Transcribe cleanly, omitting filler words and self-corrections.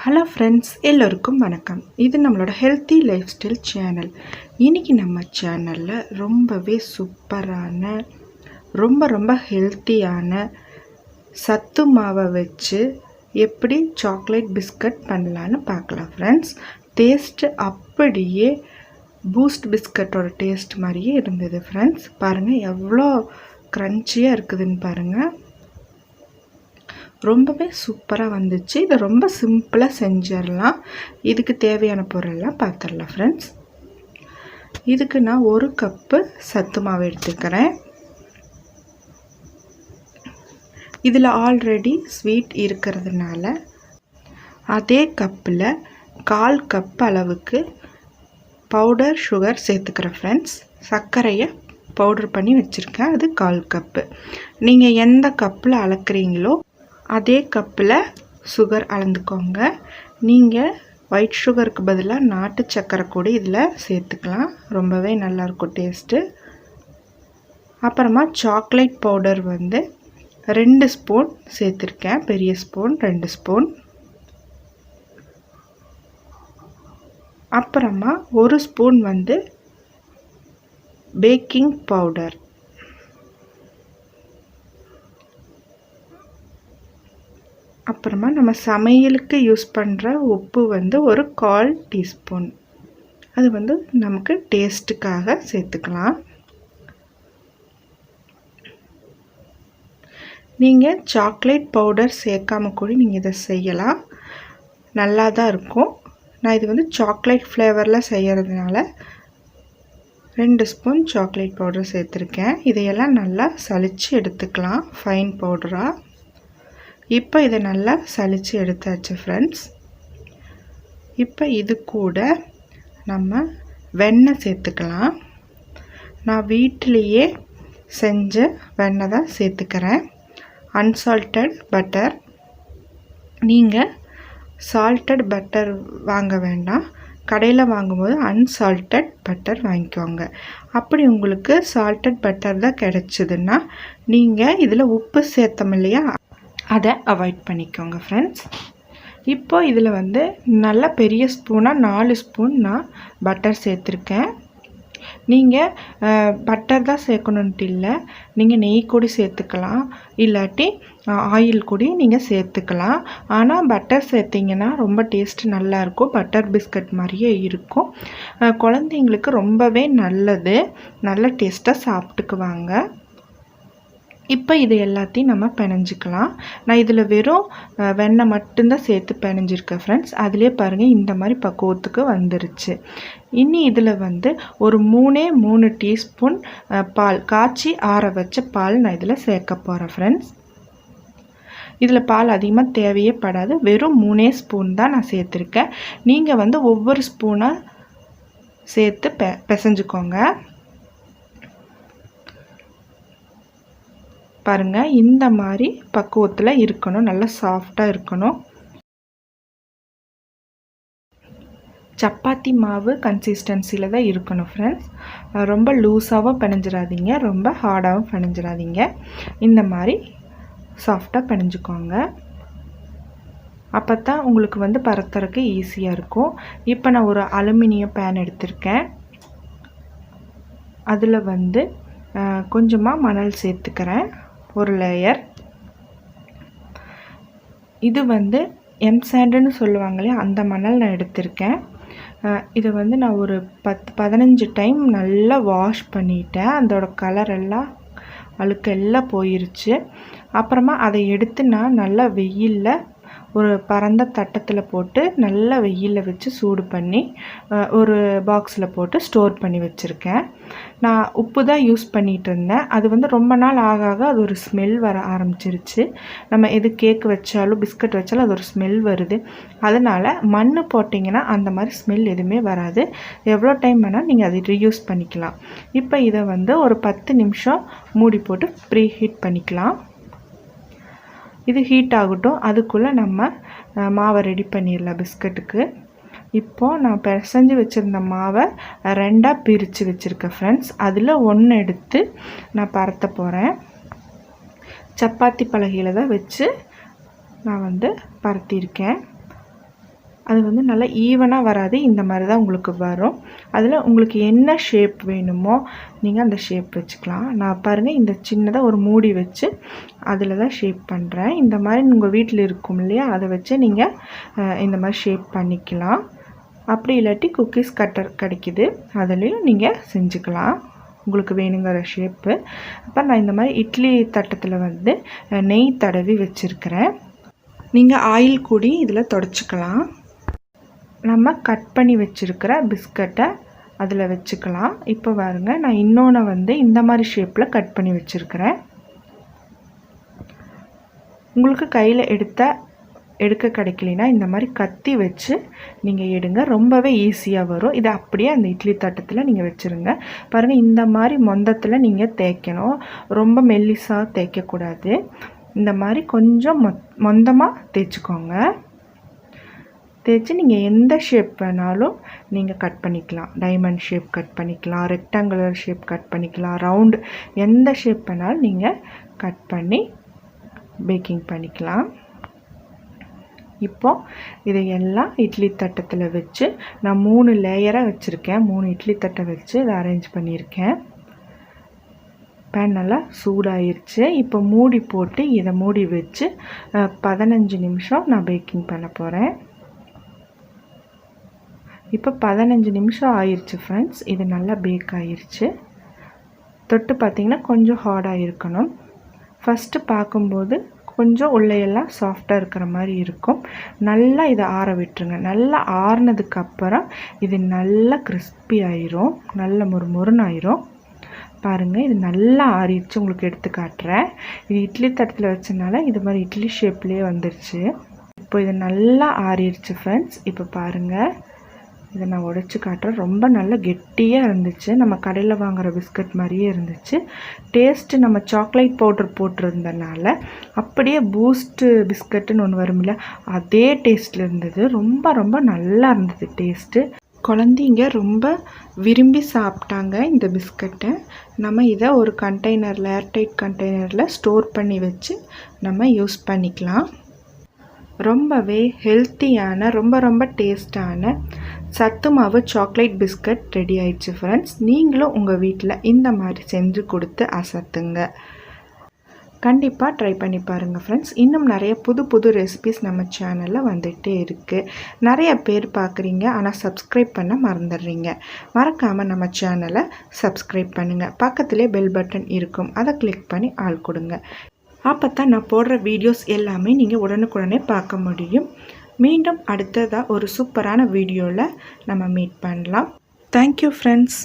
Hello friends, எல்லோருக்கும் வணக்கம். இது நம்மளோட ஹெல்த்தி லைஃப் ஸ்டைல் சேனல். இன்றைக்கி நம்ம சேனலில் ரொம்பவே சூப்பரான ரொம்ப ஹெல்த்தியான சத்து மாவை வச்சு எப்படி சாக்லேட் பிஸ்கட் பண்ணலான்னு பார்க்கலாம் ஃப்ரெண்ட்ஸ். டேஸ்ட்டு அப்படியே பூஸ்ட் பிஸ்கட்டோட டேஸ்ட் மாதிரியே இருந்தது ஃப்ரெண்ட்ஸ். பாருங்கள் எவ்வளோ க்ரன்ச்சியாக இருக்குதுன்னு பாருங்கள். ரொம்பவே சூப்பராக வந்துச்சு. இதை ரொம்ப சிம்பிளாக செஞ்சிடலாம். இதுக்கு தேவையான பொருள்லாம் பார்த்துடலாம் ஃப்ரெண்ட்ஸ். இதுக்கு நான் 1 கப்பு சத்து மாவு எடுத்துக்கிறேன். இதில் ஆல்ரெடி ஸ்வீட் இருக்கிறதுனால அதே கப்பில் 1/4 கப் அளவுக்கு பவுடர் சுகர் சேர்த்துக்கிறேன் ஃப்ரெண்ட்ஸ். சர்க்கரையை பவுடர் பண்ணி வச்சுருக்கேன், அது 1/4 கப்பு. நீங்கள் எந்த கப்பில் அளக்குறீங்களோ அதே கப்பில் சுகர் அளந்துக்கோங்க. நீங்கள் ஒயிட் சுகருக்கு பதிலாக நாட்டு சர்க்கரை கூட இதில் சேர்த்துக்கலாம், ரொம்பவே நல்லாயிருக்கும் டேஸ்ட்டு. அப்புறமா சாக்லேட் பவுடர் 2 ஸ்பூன் சேர்த்துருக்கேன், பெரிய ஸ்பூன் 2 ஸ்பூன். அப்புறமா 1 ஸ்பூன் பேக்கிங் பவுடர். அப்புறமா நம்ம சமையலுக்கு யூஸ் பண்ணுற உப்பு 1/4 டீஸ்பூன். அது நமக்கு டேஸ்ட்டுக்காக சேர்த்துக்கலாம். நீங்கள் சாக்லேட் பவுடர் சேர்க்காம கூட நீங்கள் இதை செய்யலாம், நல்லா தான் இருக்கும். நான் இது சாக்லேட் ஃப்ளேவரில் செய்கிறதுனால 2 ஸ்பூன் சாக்லேட் பவுடர் சேர்த்துருக்கேன். இதையெல்லாம் நல்லா சலித்து எடுத்துக்கலாம் ஃபைன் பவுடராக. இப்போ இதை நல்லா சலித்து எடுத்தாச்சு ஃப்ரெண்ட்ஸ். இப்போ இது கூட நம்ம வெண்ணெய் சேர்த்துக்கலாம். நான் வீட்டிலையே செஞ்ச வெண்ணெய் தான் சேர்த்துக்கிறேன், அன்சால்ட்டட் பட்டர். நீங்கள் சால்ட்டட் பட்டர் வாங்க வேண்டாம், கடையில் வாங்கும்போது அன்சால்ட்டட் பட்டர் வாங்கிக்கோங்க. அப்படி உங்களுக்கு சால்ட்டட் பட்டர் தான் கிடச்சிதுன்னா நீங்கள் இதில் உப்பு சேர்த்தோம் இல்லையா, அதை அவாய்ட் பண்ணிக்கோங்க ஃப்ரெண்ட்ஸ். இப்போ இதில் நல்ல பெரிய ஸ்பூனாக 4 ஸ்பூன் நான் பட்டர் சேர்த்துருக்கேன். நீங்கள் பட்டர் தான் சேர்க்கணுன்ட்டு இல்லை, நீங்கள் நெய் கூட சேர்த்துக்கலாம், இல்லாட்டி ஆயில் கூட நீங்கள் சேர்த்துக்கலாம். ஆனால் பட்டர் சேர்த்திங்கன்னா ரொம்ப டேஸ்ட்டு நல்லாயிருக்கும், பட்டர் பிஸ்கட் மாதிரியே இருக்கும். குழந்தைங்களுக்கு ரொம்பவே நல்லது, நல்ல டேஸ்ட்டாக சாப்பிட்டுக்குவாங்க. இப்போ இது எல்லாத்தையும் நம்ம பிணைஞ்சிக்கலாம். நான் இதில் வெறும் வெண்ணெய் மட்டும்தான் சேர்த்து பிணைஞ்சிருக்கேன் ஃப்ரெண்ட்ஸ். அதிலே பாருங்கள் இந்த மாதிரி பக்குவத்துக்கு வந்துருச்சு. இனி இதில் ஒரு 3 டீஸ்பூன் பால், காய்ச்சி ஆற வச்ச பால் நான் இதில் சேர்க்க போகிறேன் ஃப்ரெண்ட்ஸ். இதில் பால் அதிகமாக தேவையே படாது, வெறும் 3 ஸ்பூன் தான் நான் சேர்த்துருக்கேன். நீங்கள் ஒவ்வொரு ஸ்பூனாக சேர்த்து பிசைஞ்சுக்கோங்க. பாருங்கள் இந்த மாதிரி பக்குவத்தில் இருக்கணும், நல்லா சாஃப்டாக இருக்கணும். சப்பாத்தி மாவு கன்சிஸ்டன்சியில் தான் இருக்கணும் ஃப்ரெண்ட்ஸ். ரொம்ப லூஸாகவும் பிணைஞ்சிடாதீங்க, ரொம்ப ஹார்டாகவும் பிணைஞ்சிடாதீங்க. இந்த மாதிரி சாஃப்டாக பிணைஞ்சிக்கோங்க, அப்போ தான் உங்களுக்கு பரத்துறதுக்கு ஈஸியாக இருக்கும். இப்போ நான் ஒரு அலுமினியம் பேன் எடுத்திருக்கேன். அதில் கொஞ்சமாக மணல் சேர்த்துக்கிறேன், ஒரு லேயர். இது எம்சாண்டுன்னு சொல்லுவாங்க இல்லையா, அந்த மணல் நான் எடுத்திருக்கேன். இதை நான் ஒரு 10-15 டைம் நல்லா வாஷ் பண்ணிட்டேன். அதோட கலர் எல்லாம் அழுக்கெல்லாம் போயிருச்சு. அப்புறமா அதை எடுத்து நான் நல்லா வெயிலில் ஒரு பரந்த தட்டத்தில் போட்டு நல்லா வெயிலில் வச்சு சூடு பண்ணி ஒரு பாக்ஸில் போட்டு ஸ்டோர் பண்ணி வச்சுருக்கேன். நான் உப்பு தான் யூஸ் பண்ணிகிட்டு இருந்தேன். அது ரொம்ப நாள் ஆக அது ஒரு ஸ்மெல் வர ஆரம்பிச்சிருச்சு. நம்ம எது கேக் வச்சாலும் பிஸ்கட் வச்சாலும் அது ஒரு ஸ்மெல் வருது. அதனால் மண் போட்டிங்கன்னா அந்த மாதிரி ஸ்மெல் எதுவுமே வராது. எவ்வளோ டைம் வேணால் நீங்கள் அதை ரீயூஸ் பண்ணிக்கலாம். இப்போ இதை ஒரு 10 நிமிஷம் மூடி போட்டு ப்ரீ ஹீட் பண்ணிக்கலாம். இது ஹீட் ஆகட்டும், அதுக்குள்ளே நம்ம மாவை ரெடி பண்ணிடலாம் பிஸ்கட்டுக்கு. இப்போது நான் பிசைஞ்சு வச்சுருந்த மாவை 2ஆக பிரித்து வச்சுருக்கேன் ஃப்ரெண்ட்ஸ். அதில் 1 எடுத்து நான் பரத்த போகிறேன். சப்பாத்தி பலகையில் தான் வச்சு நான் பரத்தியிருக்கேன். அது வந்து நல்லா ஈவனாக வராது. இந்த மாதிரி தான் உங்களுக்கு வரும். அதில் உங்களுக்கு என்ன ஷேப் வேணுமோ நீங்கள் அந்த ஷேப் வச்சுக்கலாம். நான் பாருங்கள் இந்த சின்னதாக ஒரு மூடி வச்சு அதில் தான் ஷேப் பண்ணுறேன். இந்த மாதிரி உங்கள் வீட்டில் இருக்கும் இல்லையா, அதை வச்சு நீங்கள் இந்த மாதிரி ஷேப் பண்ணிக்கலாம். அப்படி இல்லாட்டி குக்கீஸ் கட்டர் கிடைக்கிது, அதுலேயும் நீங்கள் செஞ்சுக்கலாம் உங்களுக்கு வேணுங்கிற ஷேப்பு. அப்போ நான் இந்த மாதிரி இட்லி தட்டத்தில் வந்து நெய் தடவி வச்சுருக்கிறேன். நீங்கள் ஆயில் கூடி இதில் தொடச்சிக்கலாம். நம்ம கட் பண்ணி வச்சுருக்கிற பிஸ்கட்டை அதில் வச்சுக்கலாம். இப்போ பாருங்க, நான் இன்னொன்று வந்து இந்த மாதிரி ஷேப்பில் கட் பண்ணி வச்சுருக்கிறேன். உங்களுக்கு கையில் எடுக்க கிடைக்கலனா இந்த மாதிரி கத்தி வச்சு நீங்கள் எடுங்க, ரொம்பவே ஈஸியாக வரும். இதை அப்படியே அந்த இட்லி தட்டத்தில் நீங்கள் வச்சுருங்க. பாருங்கள், இந்த மாதிரி மொந்தத்தில் நீங்கள் தேய்க்கணும். ரொம்ப மெல்லிசாக தேய்க்கக்கூடாது. இந்த மாதிரி கொஞ்சம் மொந்தமாக தேய்ச்சிக்கோங்க. தேய்ச்சி நீங்கள் எந்த ஷேப் வேணாலும் நீங்கள் கட் பண்ணிக்கலாம். டைமண்ட் ஷேப் கட் பண்ணிக்கலாம், ரெக்டாங்குலர் ஷேப் கட் பண்ணிக்கலாம், ரவுண்டு, எந்த ஷேப் வேணாலும் நீங்கள் கட் பண்ணி பேக்கிங் பண்ணிக்கலாம். இப்போ இதையெல்லாம் இட்லி தட்டத்தில் வச்சு நான் 3 லேயராக வச்சுருக்கேன். 3 இட்லி தட்டை வச்சு இதை அரேஞ்ச் பண்ணியிருக்கேன். பேன் நல்லா சூடாயிருச்சு. இப்போ மூடி போட்டு இதை மூடி வச்சு 15 நிமிஷம் நான் பேக்கிங் பண்ண போகிறேன். இப்போ 15 நிமிஷம் ஆயிடுச்சு ஃப்ரெண்ட்ஸ். இது நல்லா பேக் ஆயிடுச்சு. தொட்டு பார்த்திங்கன்னா கொஞ்சம் ஹார்டாக இருக்கணும். ஃபஸ்ட்டு பார்க்கும்போது கொஞ்சம் உள்ளையெல்லாம் சாஃப்டாக இருக்கிற மாதிரி இருக்கும். நல்லா இதை ஆற விட்டுருங்க. நல்லா ஆறுனதுக்கப்புறம் இது நல்லா கிறிஸ்பி ஆயிரும், நல்ல மொறுமொறுன்னு ஆயிரும். பாருங்கள், இது நல்லா ஆறிடுச்சு. உங்களுக்கு எடுத்து காட்டுறேன். இது இட்லி தட்டத்தில் வச்சனால இது மாதிரி இட்லி ஷேப்லேயே வந்துருச்சு. இப்போ இது நல்லா ஆறிடுச்சு ஃப்ரெண்ட்ஸ். இப்போ பாருங்கள், இதை நான் உடைச்சி காட்டுறேன். ரொம்ப நல்லா கெட்டியாக இருந்துச்சு. நம்ம கடையில் வாங்குகிற பிஸ்கட் மாதிரியே இருந்துச்சு. டேஸ்ட்டு நம்ம சாக்லேட் பவுடர் போட்டிருந்தனால அப்படியே பூஸ்ட்டு பிஸ்கட்டுன்னு ஒன்று வரும்ல, அதே டேஸ்ட்டில் இருந்தது. ரொம்ப ரொம்ப நல்லா இருந்தது டேஸ்ட்டு. குழந்தைங்க ரொம்ப விரும்பி சாப்பிட்டாங்க இந்த பிஸ்கட்டை. நம்ம இதை ஒரு கண்டெய்னரில், ஏர்டைட் கண்டெய்னரில் ஸ்டோர் பண்ணி வச்சு நம்ம யூஸ் பண்ணிக்கலாம். ரொம்பவே ஹெல்த்தியான, ரொம்ப ரொம்ப டேஸ்டான சத்து மாவு சாக்லேட் பிஸ்கட் ரெடி ஆயிடுச்சு ஃப்ரெண்ட்ஸ். நீங்களும் உங்கள் வீட்டில் இந்த மாதிரி செஞ்சு கொடுத்து அசத்துங்க. கண்டிப்பாக ட்ரை பண்ணி பாருங்கள் ஃப்ரெண்ட்ஸ். இன்னும் நிறைய புது புது ரெசிபிஸ் நம்ம சேனலில் வந்துகிட்டே இருக்குது. நிறைய பேர் பார்க்குறீங்க, ஆனால் சப்ஸ்கிரைப் பண்ண மறந்துடுறீங்க. மறக்காமல் நம்ம சேனலை சப்ஸ்கிரைப் பண்ணுங்கள். பக்கத்துலேயே பெல் பட்டன் இருக்கும், அதை கிளிக் பண்ணி ஆள் கொடுங்க. அப்போ தான் நான் போடுற வீடியோஸ் எல்லாமே நீங்கள் உடனுக்குடனே பார்க்க முடியும். மீண்டும் அடுத்ததாக ஒரு சூப்பரான வீடியோவில் நம்ம மீட் பண்ணலாம். Thank you friends.